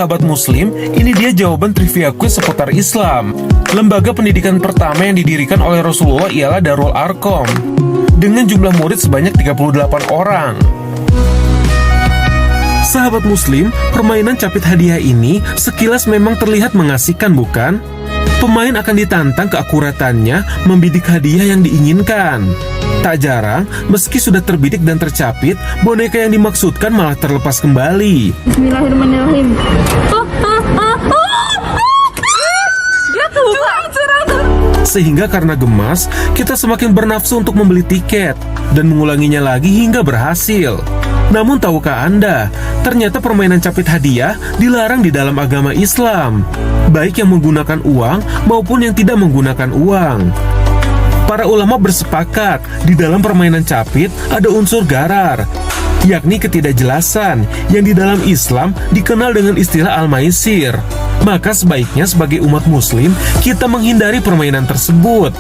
sahabat muslim, ini dia jawaban trivia quiz seputar Islam. Lembaga pendidikan pertama yang didirikan oleh Rasulullah ialah Darul Arqam, dengan jumlah murid sebanyak 38 orang. Sahabat muslim, permainan capit hadiah ini sekilas memang terlihat mengasihkan, bukan? Pemain akan ditantang keakuratannya membidik hadiah yang diinginkan. Tak jarang, meski sudah terbidik dan tercapit, boneka yang dimaksudkan malah terlepas kembali. Bismillahirrahmanirrahim. Sehingga karena gemas, kita semakin bernafsu untuk membeli tiket dan mengulanginya lagi hingga berhasil. Namun tahukah Anda, ternyata permainan capit hadiah dilarang di dalam agama Islam, baik yang menggunakan uang maupun yang tidak menggunakan uang. Para ulama bersepakat, di dalam permainan capit ada unsur gharar, yakni ketidakjelasan yang di dalam Islam dikenal dengan istilah al-maisir. Maka sebaiknya sebagai umat muslim, kita menghindari permainan tersebut.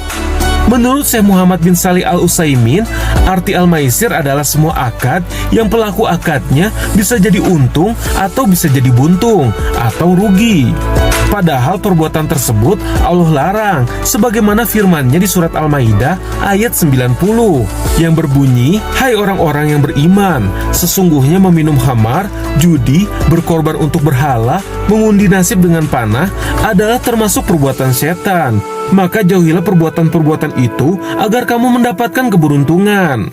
Menurut Syekh Muhammad bin Shalih Al-Utsaimin, arti al-maisir adalah semua akad yang pelaku akadnya bisa jadi untung atau bisa jadi buntung atau rugi. Padahal perbuatan tersebut Allah larang, sebagaimana firman-Nya di surat Al-Maidah ayat 90 yang berbunyi, "Hai orang-orang yang beriman, sesungguhnya meminum khamar, judi, berkorban untuk berhala, mengundi nasib dengan panah adalah termasuk perbuatan setan. Maka jauhilah perbuatan-perbuatan itu agar kamu mendapatkan keberuntungan."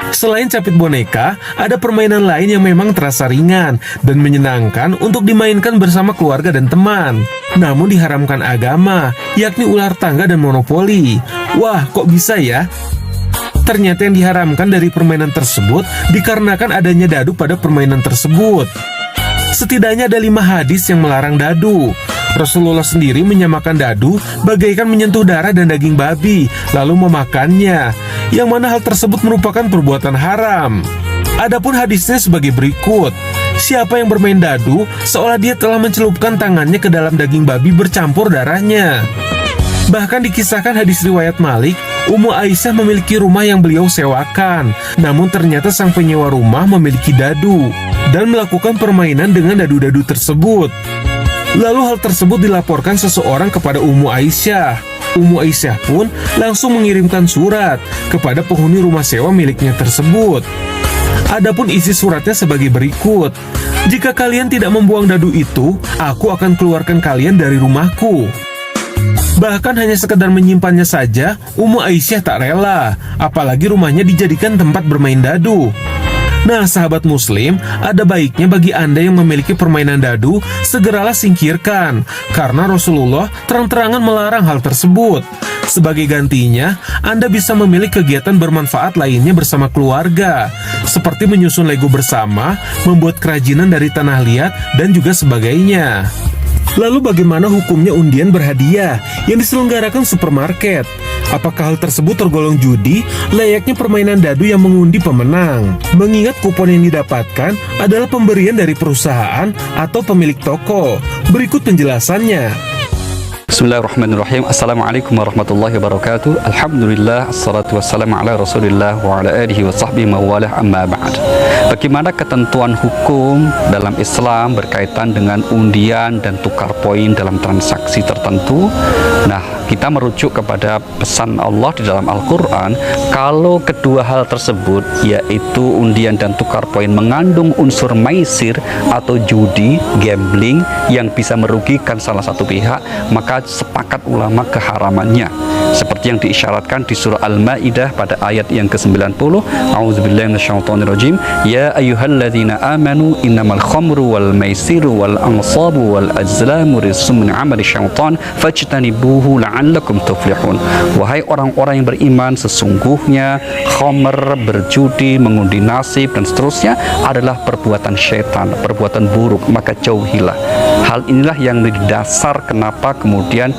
Selain capit boneka, ada permainan lain yang memang terasa ringan dan menyenangkan untuk dimainkan bersama keluarga dan teman. Namun diharamkan agama, yakni ular tangga dan monopoli. Wah, kok bisa ya? Ternyata yang diharamkan dari permainan tersebut dikarenakan adanya dadu pada permainan tersebut. Setidaknya ada 5 hadis yang melarang dadu. Rasulullah sendiri menyamakan dadu bagaikan menyentuh darah dan daging babi, lalu memakannya, yang mana hal tersebut merupakan perbuatan haram. Adapun hadisnya sebagai berikut. Siapa yang bermain dadu, seolah dia telah mencelupkan tangannya ke dalam daging babi bercampur darahnya. Bahkan dikisahkan hadis riwayat Malik, Ummu Aisyah memiliki rumah yang beliau sewakan. Namun ternyata sang penyewa rumah memiliki dadu dan melakukan permainan dengan dadu-dadu tersebut. Lalu hal tersebut dilaporkan seseorang kepada Ummu Aisyah. Ummu Aisyah pun langsung mengirimkan surat kepada penghuni rumah sewa miliknya tersebut. Adapun isi suratnya sebagai berikut. "Jika kalian tidak membuang dadu itu, aku akan keluarkan kalian dari rumahku." Bahkan hanya sekedar menyimpannya saja, Ummu Aisyah tak rela, apalagi rumahnya dijadikan tempat bermain dadu. Nah, sahabat muslim, ada baiknya bagi Anda yang memiliki permainan dadu, segeralah singkirkan, karena Rasulullah terang-terangan melarang hal tersebut. Sebagai gantinya, Anda bisa memilih kegiatan bermanfaat lainnya bersama keluarga, seperti menyusun Lego bersama, membuat kerajinan dari tanah liat, dan juga sebagainya. Lalu bagaimana hukumnya undian berhadiah yang diselenggarakan supermarket? Apakah hal tersebut tergolong judi, layaknya permainan dadu yang mengundi pemenang? Mengingat kupon yang didapatkan adalah pemberian dari perusahaan atau pemilik toko. Berikut penjelasannya. Bismillahirrahmanirrahim. Assalamualaikum warahmatullahi wabarakatuh. Alhamdulillah, assalatu wassalamu ala rasulillah wa ala alihi wa sahbihi mawalah, amma ba'd. Bagaimana ketentuan hukum dalam Islam berkaitan dengan undian dan tukar poin dalam transaksi tertentu? Nah, kita merujuk kepada pesan Allah di dalam Al-Quran. Kalau kedua hal tersebut, yaitu undian dan tukar poin, mengandung unsur maisir atau judi, gambling yang bisa merugikan salah satu pihak, maka sepakat ulama keharamannya, seperti yang diisyaratkan di surah Al-Maidah pada ayat yang ke-90. A'udzubillahi minasyaitonirrajim. Ya ayyuhalladzina amanu innamal khamru wal maisiru wal ansabu wal azlamu rijsun min amali syaitan fajtanibuhu la'allakum tuflihun. Wahai orang-orang yang beriman, sesungguhnya khamr, berjudi, mengundi nasib dan seterusnya adalah perbuatan syaitan, perbuatan buruk, maka jauhilah. Hal inilah yang menjadi dasar kenapa kemudian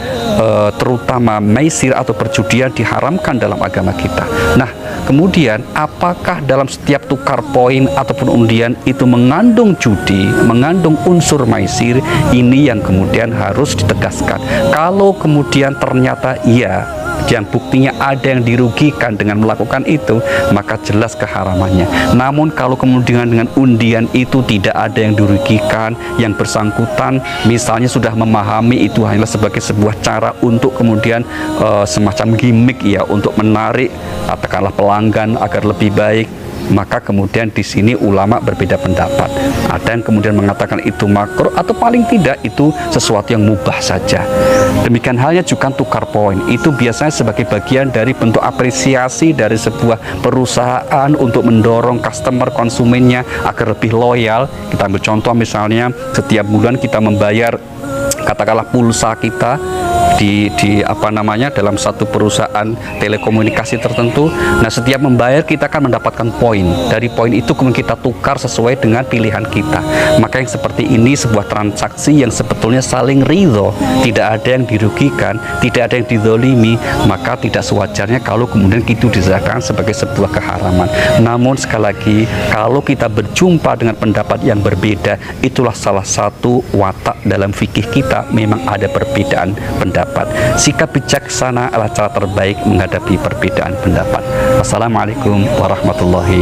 terutama maisir atau perjudian diharamkan dalam agama kita. Nah, kemudian apakah dalam setiap tukar poin ataupun undian itu mengandung judi, mengandung unsur maisir? Ini yang kemudian harus ditegaskan. Kalau kemudian ternyata iya, yang buktinya ada yang dirugikan dengan melakukan itu, maka jelas keharamannya. Namun kalau kemudian dengan undian itu tidak ada yang dirugikan, yang bersangkutan misalnya sudah memahami itu hanyalah sebagai sebuah cara untuk kemudian semacam gimmick ya, untuk menarik katakanlah pelanggan agar lebih baik, maka kemudian di sini ulama berbeda pendapat. Ada yang kemudian mengatakan itu makruh, atau paling tidak itu sesuatu yang mubah saja. Demikian halnya juga tukar poin, itu biasanya sebagai bagian dari bentuk apresiasi dari sebuah perusahaan untuk mendorong customer, konsumennya agar lebih loyal. Kita ambil contoh misalnya setiap bulan kita membayar katakanlah pulsa kita di dalam satu perusahaan telekomunikasi tertentu. Nah, setiap membayar kita akan mendapatkan poin. Dari poin itu kemudian kita tukar sesuai dengan pilihan kita. Maka yang seperti ini sebuah transaksi yang sebetulnya saling ridho, tidak ada yang dirugikan, tidak ada yang dizolimi, maka tidak sewajarnya kalau kemudian itu disahkan sebagai sebuah keharaman. Namun sekali lagi, kalau kita berjumpa dengan pendapat yang berbeda, itulah salah satu watak dalam fikih kita, memang ada perbedaan pendapat. Sikap bijaksana adalah cara terbaik menghadapi perbedaan pendapat. Wassalamualaikum warahmatullahi